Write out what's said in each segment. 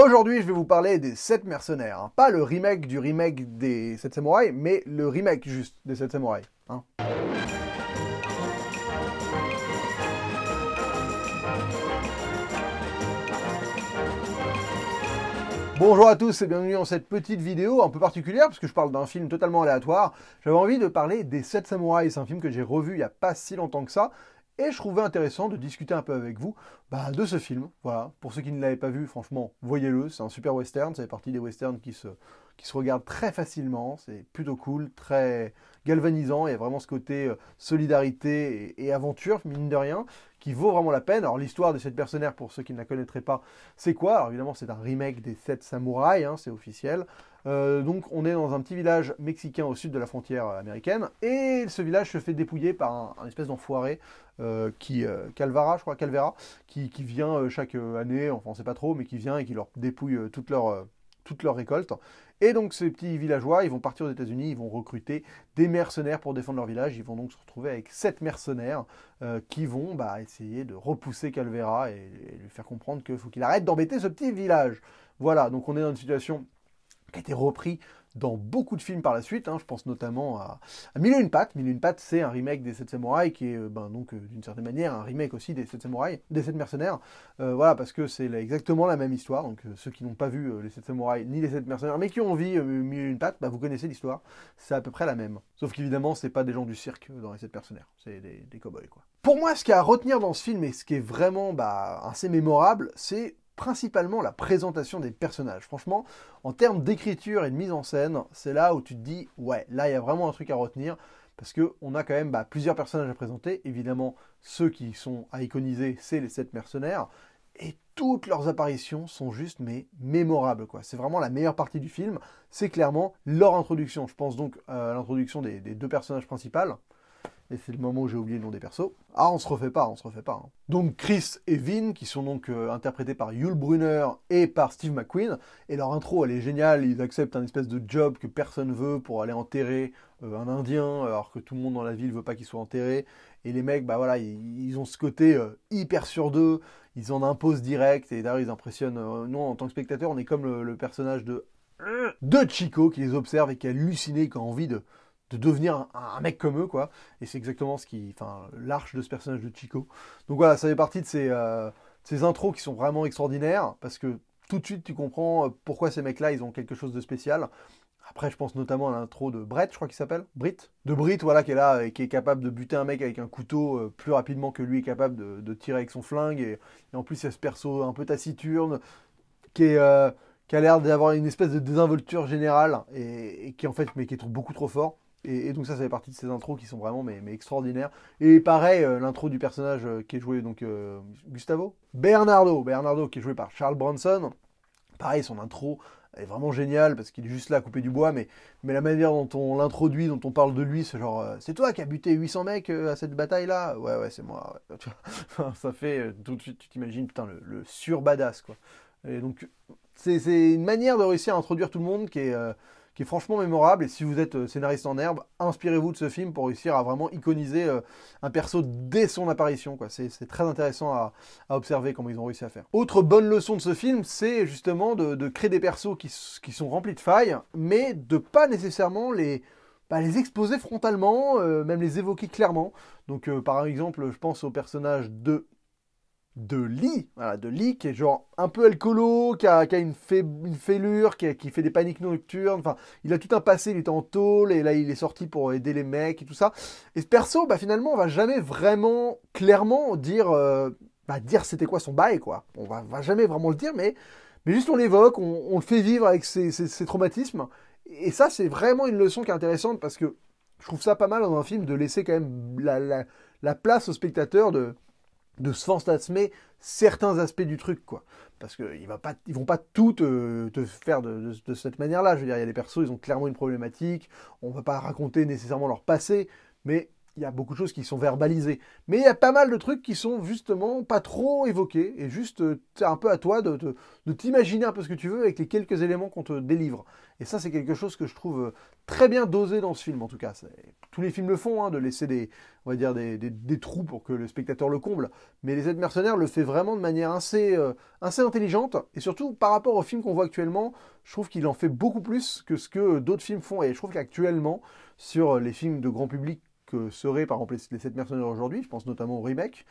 Aujourd'hui, je vais vous parler des 7 mercenaires. Hein. Pas le remake du remake des 7 samouraïs, mais le remake juste des 7 samouraïs. Hein. Bonjour à tous et bienvenue dans cette petite vidéo un peu particulière parce que je parle d'un film totalement aléatoire. J'avais envie de parler des 7 samouraïs. C'est un film que j'ai revu il n'y a pas si longtemps que ça. Et je trouvais intéressant de discuter un peu avec vous de ce film. Voilà. Pour ceux qui ne l'avaient pas vu, franchement, voyez-le. C'est un super western. Ça fait partie des westerns qui se regardent très facilement. C'est plutôt cool, très galvanisant. Il y a vraiment ce côté solidarité et aventure, mine de rien, qui vaut vraiment la peine. Alors l'histoire de cette mercenaire, pour ceux qui ne la connaîtraient pas, c'est quoi? Alors évidemment, c'est un remake des 7 samouraïs, hein, c'est officiel. Donc on est dans un petit village mexicain au sud de la frontière américaine. Et ce village se fait dépouiller par un espèce d'enfoiré Calvera, je crois, Calvera, qui vient chaque année, enfin on sait pas trop, mais qui vient et qui leur dépouille toute leur récolte. Et donc ces petits villageois, ils vont partir aux États-Unis, ils vont recruter des mercenaires pour défendre leur village. Ils vont donc se retrouver avec 7 mercenaires qui vont essayer de repousser Calvera et lui faire comprendre qu'il faut qu'il arrête d'embêter ce petit village. Voilà, donc on est dans une situation qui a été reprise dans beaucoup de films par la suite. Hein. Je pense notamment à Mille et une pattes. Mille et une pattes, c'est un remake des 7 samouraïs qui est d'une certaine manière un remake aussi des 7 samouraïs, des 7 mercenaires. Voilà, parce que c'est exactement la même histoire. Donc ceux qui n'ont pas vu les 7 samouraïs ni les 7 mercenaires, mais qui ont vu Mille et une pattes, vous connaissez l'histoire. C'est à peu près la même. Sauf qu'évidemment, c'est pas des gens du cirque dans les 7 mercenaires. C'est des cow-boys, quoi. Pour moi, ce qu'il y a à retenir dans ce film et ce qui est vraiment assez mémorable, c'est principalement la présentation des personnages. Franchement, en termes d'écriture et de mise en scène, c'est là où tu te dis, ouais, là, il y a vraiment un truc à retenir, parce qu'on a quand même plusieurs personnages à présenter. Évidemment, ceux qui sont à iconiser, c'est les 7 mercenaires, et toutes leurs apparitions sont juste, mais mémorables, quoi. C'est vraiment la meilleure partie du film, c'est clairement leur introduction. Je pense donc à l'introduction des 2 personnages principaux. Et c'est le moment où j'ai oublié le nom des persos. Ah, on se refait pas. Hein. Donc Chris et Vin, qui sont donc interprétés par Yul Brynner et par Steve McQueen. Et leur intro, elle est géniale. Ils acceptent un espèce de job que personne veut pour aller enterrer un Indien, alors que tout le monde dans la ville veut pas qu'il soit enterré. Et les mecs, ils ont ce côté hyper sur d'eux. Ils en imposent direct. Et d'ailleurs, ils impressionnent. Nous, en tant que spectateur, on est comme le personnage de Chico qui les observe et qui est halluciné, qui a envie de devenir un mec comme eux, quoi. Et c'est exactement l'arche de ce personnage de Chico. Donc voilà, ça fait partie de ces intros qui sont vraiment extraordinaires, parce que tout de suite, tu comprends pourquoi ces mecs-là, ils ont quelque chose de spécial. Après, je pense notamment à l'intro de Brett, je crois qu'il s'appelle. Britt. De Britt, voilà, qui est là et qui est capable de buter un mec avec un couteau plus rapidement que lui est capable de tirer avec son flingue. Et en plus, il y a ce perso un peu taciturne, qui a l'air d'avoir une espèce de désinvolture générale, et qui en fait, mais qui est beaucoup trop fort. Et donc ça fait partie de ces intros qui sont vraiment mais extraordinaires. Et pareil, l'intro du personnage qui est joué donc Gustavo Bernardo qui est joué par Charles Bronson. Pareil, son intro est vraiment génial parce qu'il est juste là à couper du bois, mais la manière dont on l'introduit, dont on parle de lui, c'est genre c'est toi qui as buté 800 mecs à cette bataille là. Ouais, c'est moi. Ouais. Ça fait tout de suite, tu t'imagines, putain, le sur badass, quoi. Et donc c'est une manière de réussir à introduire tout le monde qui est franchement mémorable. Et si vous êtes scénariste en herbe, inspirez-vous de ce film pour réussir à vraiment iconiser un perso dès son apparition, quoi. C'est très intéressant à observer comment ils ont réussi à faire. Autre bonne leçon de ce film, c'est justement de créer des persos qui sont remplis de failles, mais de pas nécessairement les exposer frontalement, même les évoquer clairement. Donc par exemple, je pense au personnage de Lee, voilà, de Lee, qui est genre un peu alcoolo, qui a une fêlure, qui fait des paniques nocturnes, enfin, il a tout un passé, il était en tôle, et là il est sorti pour aider les mecs et tout ça. Et ce perso, finalement, on va jamais vraiment clairement dire c'était quoi son bail, quoi. On va jamais vraiment le dire, mais juste on l'évoque, on le fait vivre avec ses traumatismes. Et ça, c'est vraiment une leçon qui est intéressante, parce que je trouve ça pas mal dans un film de laisser quand même la place au spectateur de se fantasmer certains aspects du truc, quoi. Parce qu'ils vont pas tout te faire de cette manière-là. Je veux dire, il y a des persos, ils ont clairement une problématique. On va pas raconter nécessairement leur passé, mais il y a beaucoup de choses qui sont verbalisées. Mais il y a pas mal de trucs qui sont justement pas trop évoqués. Et juste, c'est un peu à toi de t'imaginer un peu ce que tu veux avec les quelques éléments qu'on te délivre. Et ça, c'est quelque chose que je trouve très bien dosé dans ce film, en tout cas. Tous les films le font, hein, de laisser on va dire des trous pour que le spectateur le comble. Mais Les 7 mercenaires le fait vraiment de manière assez intelligente. Et surtout, par rapport aux films qu'on voit actuellement, je trouve qu'il en fait beaucoup plus que ce que d'autres films font. Et je trouve qu'actuellement, sur les films de grand public, que seraient par exemple les 7 mercenaires aujourd'hui, je pense notamment au remake,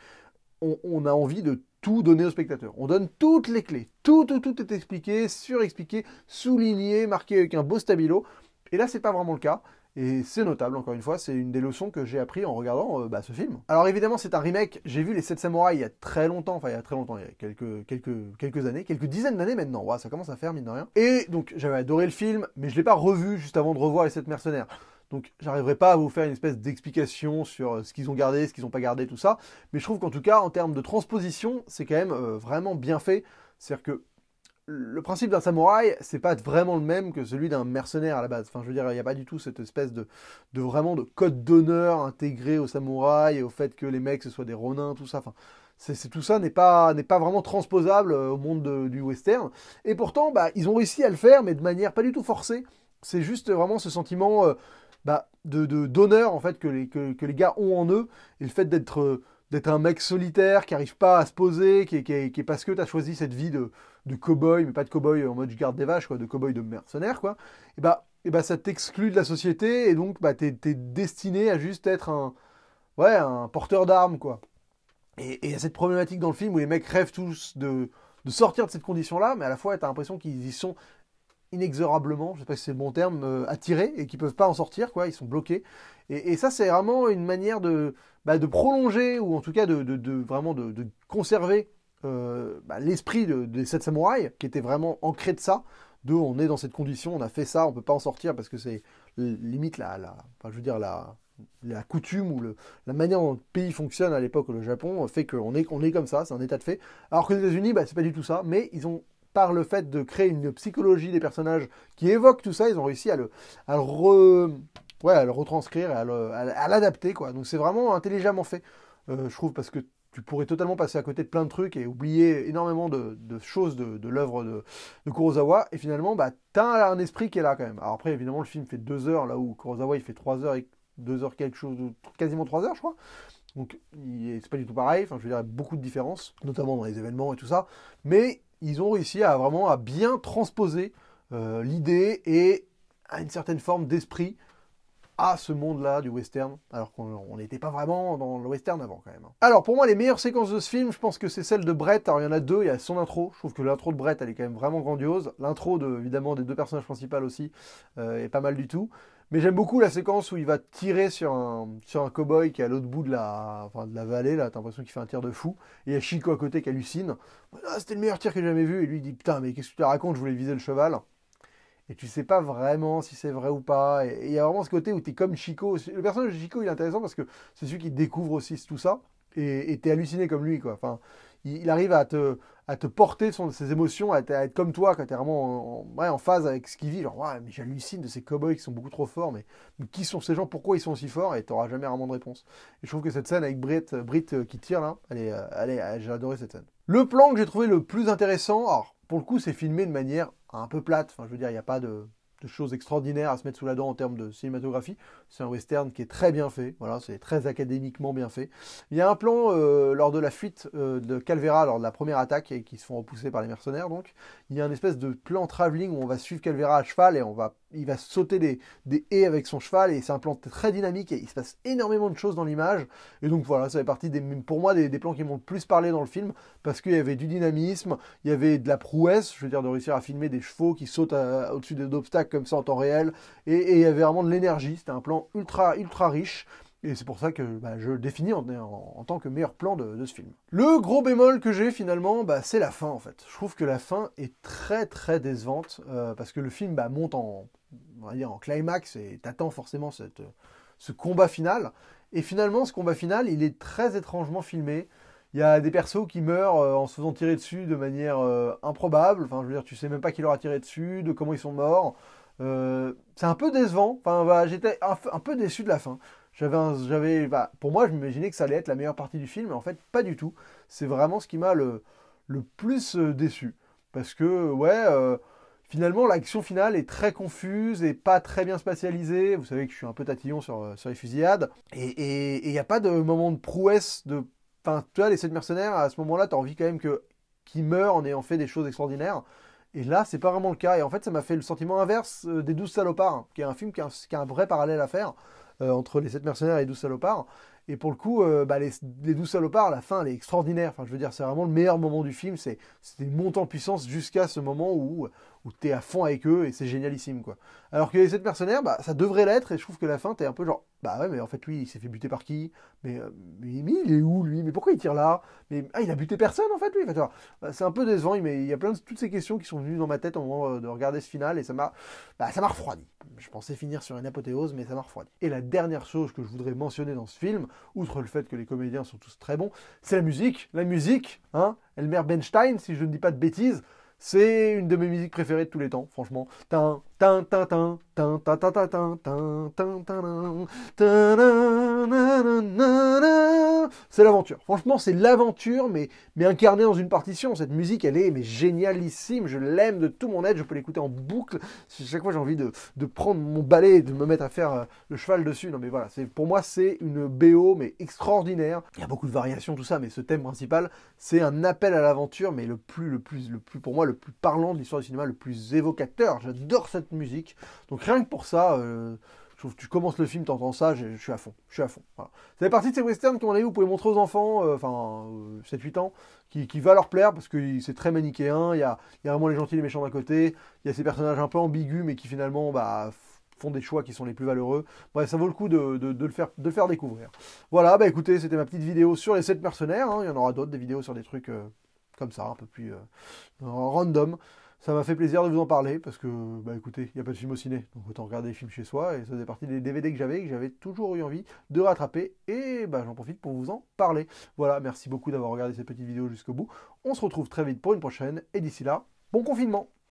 on a envie de tout donner au spectateur. On donne toutes les clés. Tout est expliqué, surexpliqué, souligné, marqué avec un beau stabilo. Et là, c'est pas vraiment le cas. Et c'est notable, encore une fois, c'est une des leçons que j'ai appris en regardant ce film. Alors évidemment, c'est un remake. J'ai vu Les 7 samouraïs il y a très longtemps, enfin il y a très longtemps, il y a quelques années, quelques dizaines d'années maintenant. Ouais, ça commence à faire, mine de rien. Et donc, j'avais adoré le film, mais je l'ai pas revu juste avant de revoir Les 7 mercenaires. Donc, j'arriverai pas à vous faire une espèce d'explication sur ce qu'ils ont gardé, ce qu'ils n'ont pas gardé, tout ça. Mais je trouve qu'en tout cas, en termes de transposition, c'est quand même vraiment bien fait. C'est-à-dire que le principe d'un samouraï, c'est pas vraiment le même que celui d'un mercenaire à la base. Enfin, je veux dire, il n'y a pas du tout cette espèce vraiment de code d'honneur intégré au samouraï et au fait que les mecs ce soient des ronins, tout ça. Enfin, tout ça n'est pas vraiment transposable au monde du western. Et pourtant, ils ont réussi à le faire, mais de manière pas du tout forcée. C'est juste vraiment ce sentiment d'honneur en fait que les gars ont en eux, et le fait d'être un mec solitaire qui n'arrive pas à se poser, qui est parce que tu as choisi cette vie de cow-boy, mais pas de cow-boy en mode je garde des vaches, quoi, de cow-boy de mercenaire, quoi, et ça t'exclut de la société, et donc t'es destiné à juste être un porteur d'armes, quoi. Et il y a cette problématique dans le film où les mecs rêvent tous de sortir de cette condition-là, mais à la fois tu as l'impression qu'ils y sont inexorablement, je sais pas si c'est le bon terme, attirés et qui peuvent pas en sortir, quoi, ils sont bloqués. Et ça, c'est vraiment une manière de prolonger, ou en tout cas vraiment de conserver l'esprit des 7 samouraïs, qui était vraiment ancré de ça, on est dans cette condition, on a fait ça, on peut pas en sortir parce que c'est limite enfin, je veux dire la coutume ou la manière dont le pays fonctionne à l'époque, le Japon, fait qu'on est comme ça, c'est un état de fait. Alors que les États-Unis, c'est pas du tout ça, mais ils ont, par le fait de créer une psychologie des personnages qui évoque tout ça, ils ont réussi à le retranscrire, à l'adapter, quoi. Donc c'est vraiment intelligemment fait, je trouve, parce que tu pourrais totalement passer à côté de plein de trucs et oublier énormément de choses de l'œuvre de Kurosawa, et finalement, t'as un esprit qui est là quand même. Alors après, évidemment, le film fait 2 heures, là où Kurosawa, il fait 3 heures et 2 heures quelque chose, quasiment 3 heures, je crois. Donc c'est pas du tout pareil, enfin je veux dire, il y a beaucoup de différences, notamment dans les événements et tout ça, mais ils ont réussi à bien transposer l'idée et à une certaine forme d'esprit à ce monde-là du western, alors qu'on n'était pas vraiment dans le western avant quand même. Alors pour moi, les meilleures séquences de ce film, je pense que c'est celle de Brett. Alors il y en a deux, il y a son intro, je trouve que l'intro de Brett, elle est quand même vraiment grandiose. L'intro évidemment des deux personnages principaux aussi est pas mal du tout. Mais j'aime beaucoup la séquence où il va tirer sur un cow-boy qui est à l'autre bout de la vallée, là, t'as l'impression qu'il fait un tir de fou. Et il y a Chico à côté qui hallucine. Ah, c'était le meilleur tir que j'ai jamais vu. Et lui il dit putain, mais qu'est-ce que tu te racontes, je voulais viser le cheval. Et tu sais pas vraiment si c'est vrai ou pas. Et il y a vraiment ce côté où tu es comme Chico. Le personnage de Chico, il est intéressant parce que c'est celui qui découvre aussi tout ça. Et tu es halluciné comme lui, quoi. Enfin, il arrive à te porter ses émotions, à être comme toi, quand tu es vraiment en phase avec ce qu'il vit. Genre, ouais, mais j'hallucine de ces cowboys qui sont beaucoup trop forts. Mais qui sont ces gens? Pourquoi ils sont aussi forts? Et tu n'auras jamais vraiment de réponse. Et je trouve que cette scène avec Britt qui tire là, j'ai adoré cette scène. Le plan que j'ai trouvé le plus intéressant, alors pour le coup, c'est filmé de manière un peu plate. Enfin, je veux dire, il n'y a pas de choses extraordinaires à se mettre sous la dent en termes de cinématographie. C'est un western qui est très bien fait. Voilà, c'est très académiquement bien fait. Il y a un plan lors de la fuite de Calvera, lors de la première attaque, et qui se font repousser par les mercenaires. Donc, il y a une espèce de plan travelling où on va suivre Calvera à cheval et il va sauter des haies avec son cheval, et c'est un plan très dynamique et il se passe énormément de choses dans l'image. Et donc voilà, ça fait partie pour moi des plans qui m'ont le plus parlé dans le film, parce qu'il y avait du dynamisme, il y avait de la prouesse, je veux dire, de réussir à filmer des chevaux qui sautent au-dessus des obstacles comme ça en temps réel, et il y avait vraiment de l'énergie. C'était un plan ultra riche. Et c'est pour ça que je le définis en tant que meilleur plan de ce film. Le gros bémol que j'ai finalement, c'est la fin en fait. Je trouve que la fin est très très décevante, parce que le film monte on va dire en climax, et t'attends forcément ce combat final. Et finalement, ce combat final, il est très étrangement filmé. Il y a des persos qui meurent en se faisant tirer dessus de manière improbable. Enfin, je veux dire, tu sais même pas qui leur a tiré dessus, de comment ils sont morts. C'est un peu décevant. Enfin, j'étais un peu déçu de la fin. Pour moi, je m'imaginais que ça allait être la meilleure partie du film, mais en fait, pas du tout. C'est vraiment ce qui m'a le plus déçu. Parce que, ouais, finalement, l'action finale est très confuse et pas très bien spatialisée. Vous savez que je suis un peu tatillon sur les fusillades. Et il n'y a pas de moment de prouesse de... Enfin, tu vois, les 7 mercenaires, à ce moment-là, tu as envie quand même qu'ils meurent en ayant fait des choses extraordinaires. Et là, c'est pas vraiment le cas. Et en fait, ça m'a fait le sentiment inverse des 12 salopards, hein, qui est un film qui a un vrai parallèle à faire entre les 7 mercenaires et les 12 salopards. Et pour le coup, les 12 salopards, à la fin, elle est extraordinaire. Enfin, je veux dire, c'est vraiment le meilleur moment du film. C'est une montée en puissance jusqu'à ce moment où tu es à fond avec eux et c'est génialissime, quoi. Alors que les 7 mercenaires, bah, ça devrait l'être. Et je trouve que la fin, tu es un peu genre, bah ouais, mais en fait, lui, il s'est fait buter par qui? Mais il est où, lui? Mais pourquoi il tire là? Mais il a buté personne, en fait, lui. Enfin, tu vois, c'est un peu décevant, mais il y a plein de toutes ces questions qui sont venues dans ma tête au moment de regarder ce final et ça m'a refroidi. Je pensais finir sur une apothéose, mais ça m'a refroidi. Et la dernière chose que je voudrais mentionner dans ce film, outre le fait que les comédiens sont tous très bons, c'est la musique. La musique, hein, Elmer Bernstein, si je ne dis pas de bêtises, c'est une de mes musiques préférées de tous les temps, franchement. C'est l'aventure. Franchement, c'est l'aventure, mais incarnée dans une partition. Cette musique, elle est génialissime. Je l'aime de tout mon être. Je peux l'écouter en boucle. Chaque fois, j'ai envie de prendre mon balai et de me mettre à faire le cheval dessus. Non, mais voilà. Pour moi, c'est une BO, mais extraordinaire. Il y a beaucoup de variations, tout ça, mais ce thème principal, c'est un appel à l'aventure, mais le plus, pour moi, le plus parlant de l'histoire du cinéma, le plus évocateur. J'adore cette musique. Donc rien que pour ça, je trouve que tu commences le film, t'entends ça, je suis à fond. Voilà. Ça fait partie de ces westerns qu'on a vu, vous pouvez montrer aux enfants, 7-8 ans, qui va leur plaire, parce que c'est très manichéen, il y a vraiment les gentils et les méchants d'un côté, il y a ces personnages un peu ambigus, mais qui finalement font des choix qui sont les plus valeureux. Bref, ça vaut le coup de le faire découvrir. Voilà, écoutez, c'était ma petite vidéo sur les 7 mercenaires, hein. Il y en aura d'autres, des vidéos sur des trucs comme ça, un peu plus random. Ça m'a fait plaisir de vous en parler parce que, écoutez, il n'y a pas de film au ciné, donc autant regarder les films chez soi. Et ça faisait partie des DVD que j'avais toujours eu envie de rattraper. Et j'en profite pour vous en parler. Voilà, merci beaucoup d'avoir regardé cette petite vidéo jusqu'au bout. On se retrouve très vite pour une prochaine. Et d'ici là, bon confinement!